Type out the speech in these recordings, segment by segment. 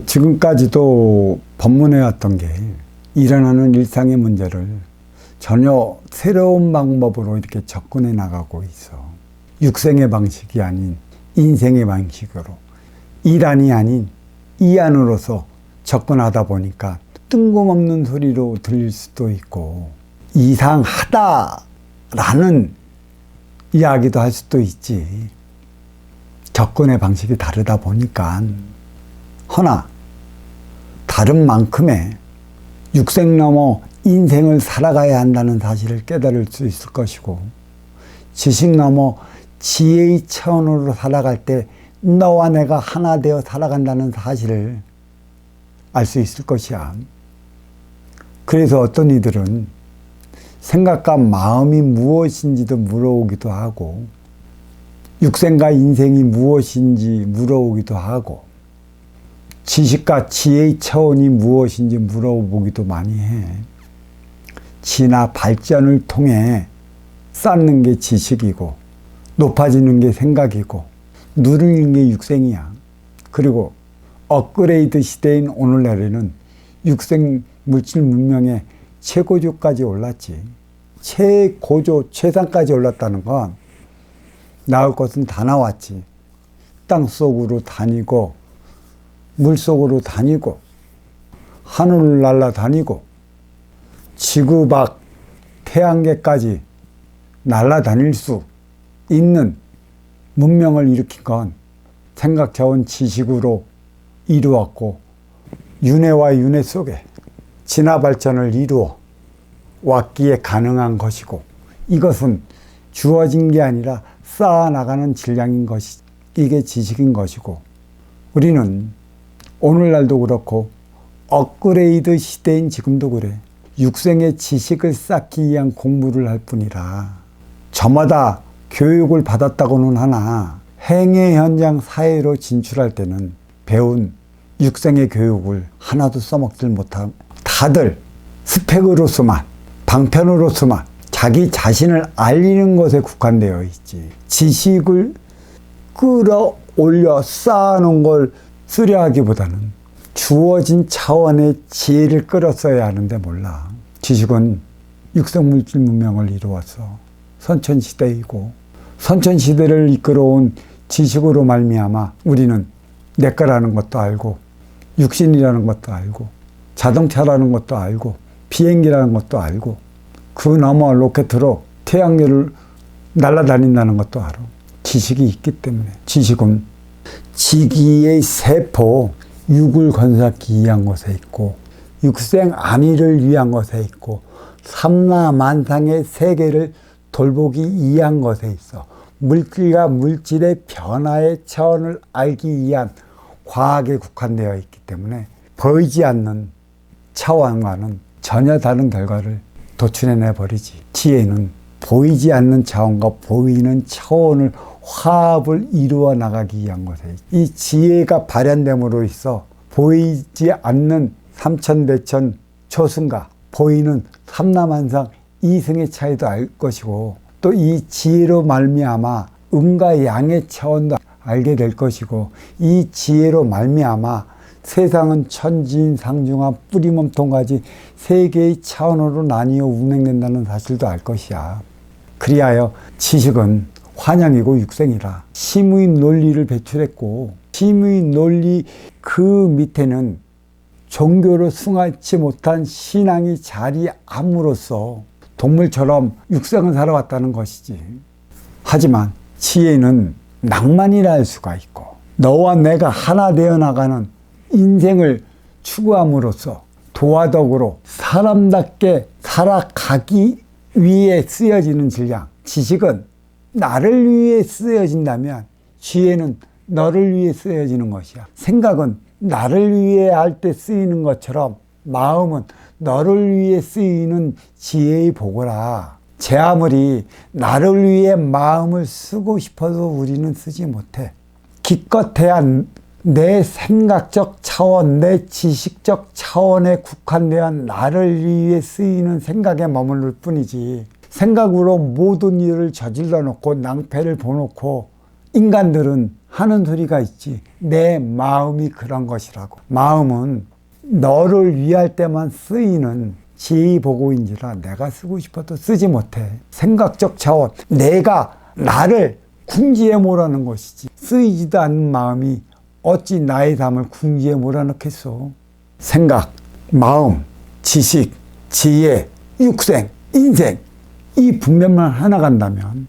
지금까지도 법문해 왔던 게 일어나는 일상의 문제를 전혀 새로운 방법으로 이렇게 접근해 나가고 있어. 육생의 방식이 아닌 인생의 방식으로, 이란이 아닌 이안으로서 접근하다 보니까 뜬금없는 소리로 들릴 수도 있고 이상하다라는 이야기도 할 수도 있지. 접근의 방식이 다르다 보니까. 허나 다른 만큼의 육생 넘어 인생을 살아가야 한다는 사실을 깨달을 수 있을 것이고, 지식 넘어 지혜의 차원으로 살아갈 때 너와 내가 하나 되어 살아간다는 사실을 알 수 있을 것이야. 그래서 어떤 이들은 생각과 마음이 무엇인지도 물어오기도 하고, 육생과 인생이 무엇인지 물어오기도 하고, 지식과 지혜의 차원이 무엇인지 물어보기도 많이 해. 진화 발전을 통해 쌓는 게 지식이고, 높아지는 게 생각이고, 누리는 게 육생이야. 그리고 업그레이드 시대인 오늘날에는 육생 물질 문명의 최고조까지 올랐지. 최고조, 최상까지 올랐다는 건 나올 것은 다 나왔지. 땅속으로 다니고, 물속으로 다니고, 하늘을 날아다니고, 지구 밖 태양계까지 날아다닐 수 있는 문명을 일으킨 건 생각 자원 지식으로 이루었고, 윤회와 윤회 속에 진화 발전을 이루어 왔기에 가능한 것이고, 이것은 주어진 게 아니라 쌓아나가는 질량인 것이, 이게 지식인 것이고, 우리는 오늘날도 그렇고 업그레이드 시대인 지금도 그래. 육생의 지식을 쌓기 위한 공부를 할 뿐이라, 저마다 교육을 받았다고는 하나 행의 현장 사회로 진출할 때는 배운 육생의 교육을 하나도 써먹질 못하고, 다들 스펙으로서만, 방편으로서만 자기 자신을 알리는 것에 국한되어 있지. 지식을 끌어올려 쌓아놓은 걸 쓰려하기보다는 주어진 차원의 지혜를 끌어 써야 하는데 몰라. 지식은 육생물질 문명을 이루어서 선천시대이고, 선천시대를 이끌어온 지식으로 말미암아 우리는 내 거라는 것도 알고, 육신이라는 것도 알고, 자동차라는 것도 알고, 비행기라는 것도 알고, 그 너머 로켓으로 태양계를 날아다닌다는 것도 알아. 지식이 있기 때문에. 지식은 지기의 세포, 육을 건사하기 위한 것에 있고, 육생 안위를 위한 것에 있고, 삼라만상의 세계를 돌보기 위한 것에 있어. 물질과 물질의 변화의 차원을 알기 위한 과학에 국한되어 있기 때문에 보이지 않는 차원과는 전혀 다른 결과를 도출해내 버리지. 지혜는 보이지 않는 차원과 보이는 차원을 화합을 이루어 나가기 위한 것에, 이 지혜가 발현됨으로 있어 보이지 않는 삼천대천 초승과 보이는 삼라만상 이승의 차이도 알 것이고, 또 이 지혜로 말미암아 음과 양의 차원도 알게 될 것이고, 이 지혜로 말미암아 세상은 천지인상중하 뿌리몸통까지 세 개의 차원으로 나뉘어 운행된다는 사실도 알 것이야. 그리하여 지식은 환영이고 육생이라 심의 논리를 배출했고, 심의 논리 그 밑에는 종교로 승하지 못한 신앙이 자리함으로써 동물처럼 육생을 살아왔다는 것이지. 하지만 지혜는 낭만이라 할 수가 있고, 너와 내가 하나 되어 나가는 인생을 추구함으로써 도화덕으로 사람답게 살아가기 위해 쓰여지는 질량. 지식은 나를 위해 쓰여진다면 지혜는 너를 위해 쓰여지는 것이야. 생각은 나를 위해 할 때 쓰이는 것처럼 마음은 너를 위해 쓰이는 지혜의 보고라. 제 아무리 나를 위해 마음을 쓰고 싶어도 우리는 쓰지 못해. 기껏해야 내 생각적 차원, 내 지식적 차원에 국한되어 나를 위해 쓰이는 생각에 머무를 뿐이지, 생각으로 모든 일을 저질러 놓고 낭패를 보놓고 인간들은 하는 소리가 있지. 내 마음이 그런 것이라고. 마음은 너를 위할 때만 쓰이는 지혜보고인지라 내가 쓰고 싶어도 쓰지 못해. 생각적 차원, 내가 나를 궁지에 몰아넣는 것이지. 쓰이지도 않는 마음이 어찌 나의 삶을 궁지에 몰아넣겠소. 생각, 마음, 지식, 지혜, 육생, 인생, 이 분면만 하나 간다면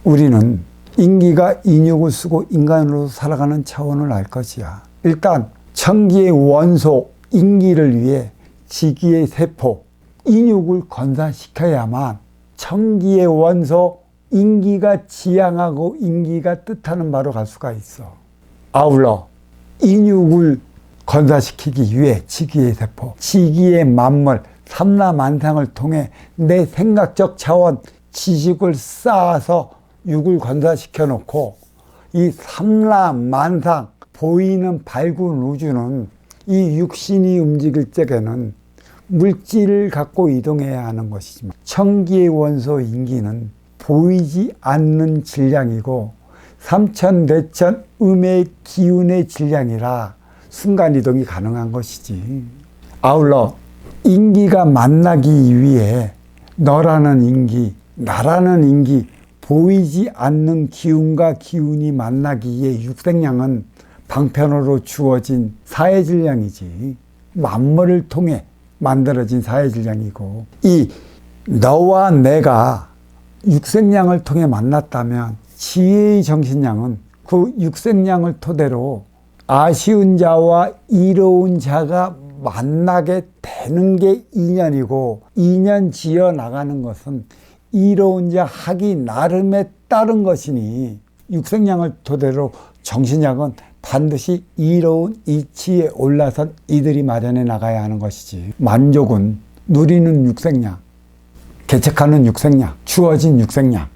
우리는 인기가 인육을 쓰고 인간으로 살아가는 차원을 알 것이야. 일단 청기의 원소 인기를 위해 지기의 세포 인육을 건사시켜야만 청기의 원소 인기가 지향하고 인기가 뜻하는 바로 갈 수가 있어. 아울러 인육을 건사시키기 위해 지기의 세포, 지기의 만물, 삼라만상을 통해 내 생각적 차원, 지식을 쌓아서 육을 건사시켜 놓고 이 삼라만상, 보이는 밝은 우주는 이 육신이 움직일 적에는 물질을 갖고 이동해야 하는 것이지만 청기의 원소 인기는 보이지 않는 질량이고 삼천대천 음의 기운의 질량이라 순간이동이 가능한 것이지. 아울러 인기가 만나기 위해 너라는 인기, 나라는 인기, 보이지 않는 기운과 기운이 만나기에 육생량은 방편으로 주어진 사회질량이지. 만물을 통해 만들어진 사회질량이고, 이 너와 내가 육생량을 통해 만났다면 지혜의 정신량은 그 육생량을 토대로 아쉬운 자와 이로운 자가 만나게 되는 게 인연이고, 인연 지어 나가는 것은 이로운 자 하기 나름에 따른 것이니 육생량을 토대로 정신량은 반드시 이로운 이치에 올라선 이들이 마련해 나가야 하는 것이지. 만족은 누리는 육생량, 개척하는 육생량, 주어진 육생량,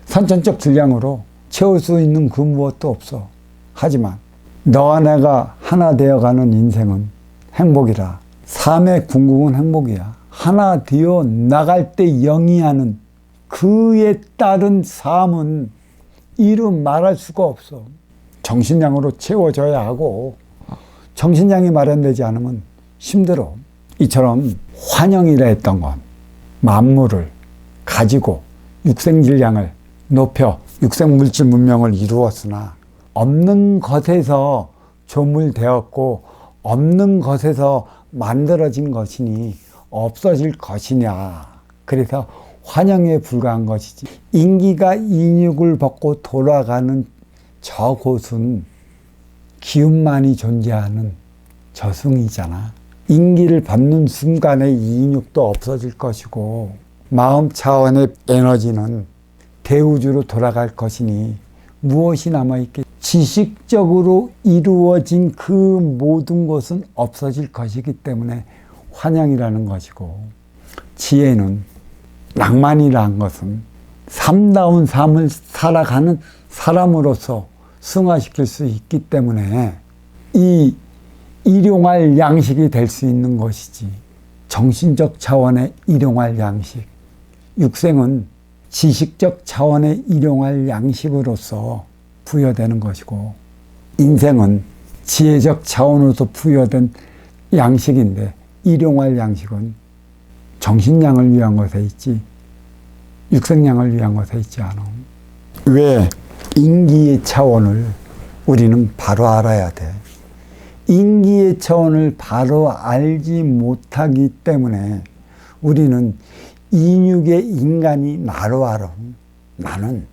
선천적 질량으로 채울 수 있는 그 무엇도 없어. 하지만 너와 내가 하나 되어가는 인생은 행복이라. 삶의 궁극은 행복이야. 하나 되어 나갈 때 영위하는 그에 따른 삶은 이루 말할 수가 없어. 정신량으로 채워져야 하고 정신량이 마련되지 않으면 힘들어. 이처럼 환영이라 했던 건 만물을 가지고 육생질량을 높여 육생물질 문명을 이루었으나 없는 것에서 조물되었고 없는 것에서 만들어진 것이니 없어질 것이냐. 그래서 환영에 불과한 것이지. 인기가 인육을 벗고 돌아가는 저곳은 기운만이 존재하는 저승이잖아. 인기를 받는 순간에 이 인육도 없어질 것이고 마음 차원의 에너지는 대우주로 돌아갈 것이니 무엇이 남아있겠? 지식적으로 이루어진 그 모든 것은 없어질 것이기 때문에 환영이라는 것이고, 지혜는 낭만이라는 것은 삶다운 삶을 살아가는 사람으로서 승화시킬 수 있기 때문에 이 일용할 양식이 될 수 있는 것이지. 정신적 차원의 일용할 양식, 육생은 지식적 차원의 일용할 양식으로서 부여되는 것이고, 인생은 지혜적 차원으로서 부여된 양식인데 일용할 양식은 정신량을 위한 것에 있지 육생량을 위한 것에 있지 않아. 왜? 인기의 차원을 우리는 바로 알아야 돼. 인기의 차원을 바로 알지 못하기 때문에 우리는 인육의 인간이 나로 알아. 나는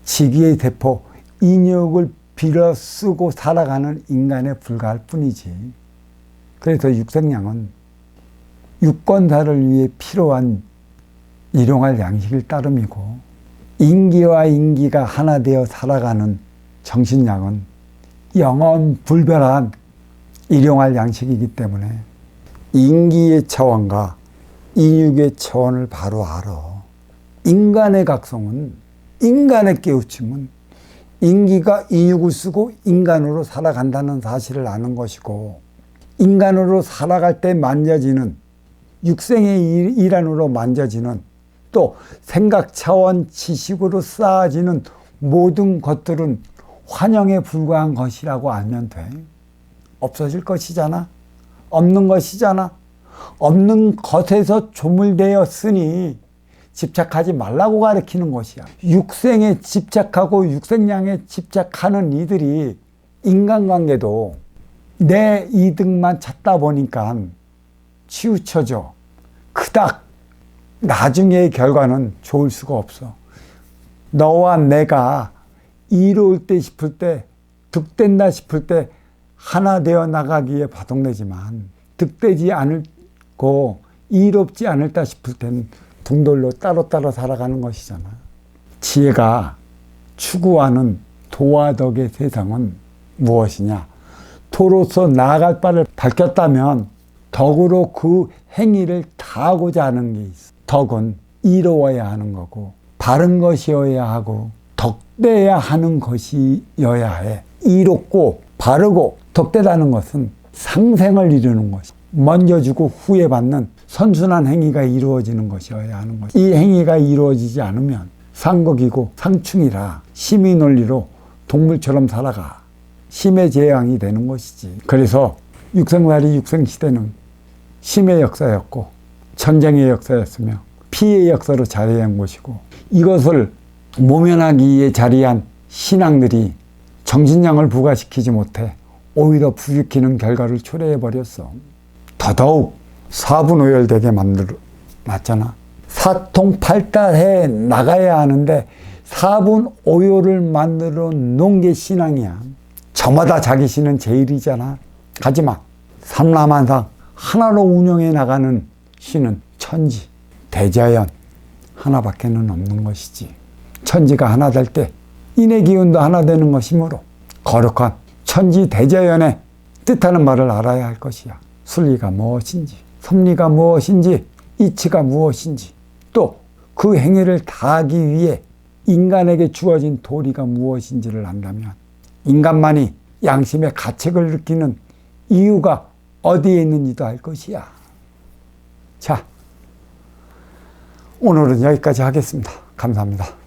지기의 세포 인육을 빌어 쓰고 살아가는 인간에 불과할 뿐이지. 그래서 육생량은 육권사를 위해 필요한 일용할 양식일 따름이고, 인기와 인기가 하나 되어 살아가는 정신량은 영원불변한 일용할 양식이기 때문에 인기의 차원과 인육의 차원을 바로 알아. 인간의 각성은, 인간의 깨우침은 인기가 인육을 쓰고 인간으로 살아간다는 사실을 아는 것이고, 인간으로 살아갈 때 만져지는 육생의 일환으로 만져지는 또 생각 차원 지식으로 쌓아지는 모든 것들은 환영에 불과한 것이라고 알면 돼. 없어질 것이잖아. 없는 것이잖아. 없는 것에서 조물되었으니 집착하지 말라고 가르치는 것이야. 육생에 집착하고 육생량에 집착하는 이들이 인간관계도 내 이득만 찾다 보니까 치우쳐져. 그닥 나중의 결과는 좋을 수가 없어. 너와 내가 이로울 때 싶을 때, 득된다 싶을 때 하나 되어 나가기에 바동되지만 득되지 않고 이롭지 않을다 싶을 때는 둥돌로 따로따로 살아가는 것이잖아. 지혜가 추구하는 도화덕의 세상은 무엇이냐? 도로서 나아갈 바를 밝혔다면 덕으로 그 행위를 다하고자 하는 게 있어. 덕은 이로워야 하는 거고 바른 것이어야 하고 덕되어야 하는 것이어야 해. 이롭고 바르고 덕되다는 것은 상생을 이루는 것이, 먼저 주고 후에 받는 선순환 행위가 이루어지는 것이어야 하는 것. 이 행위가 이루어지지 않으면 상극이고 상충이라 심의 논리로 동물처럼 살아가 심의 재앙이 되는 것이지. 그래서 육생살이 육생시대는 심의 역사였고 전쟁의 역사였으며 피해의 역사로 자리한 것이고, 이것을 모면하기 위해 자리한 신앙들이 정신량을 부과시키지 못해 오히려 부추기는 결과를 초래해버렸어. 더더욱 사분오열되게 만들어놨잖아. 사통팔달해 나가야 하는데 사분오열을 만들어 놓은 게 신앙이야. 저마다 자기 신은 제일이잖아. 하지만 삼라만상 하나로 운영해 나가는 신은 천지, 대자연 하나밖에는 없는 것이지. 천지가 하나 될 때 인의 기운도 하나 되는 것이므로 거룩한 천지 대자연의 뜻하는 말을 알아야 할 것이야. 순리가 무엇인지, 섭리가 무엇인지, 이치가 무엇인지, 또 그 행위를 다하기 위해 인간에게 주어진 도리가 무엇인지를 안다면 인간만이 양심의 가책을 느끼는 이유가 어디에 있는지도 알 것이야. 자, 오늘은 여기까지 하겠습니다. 감사합니다.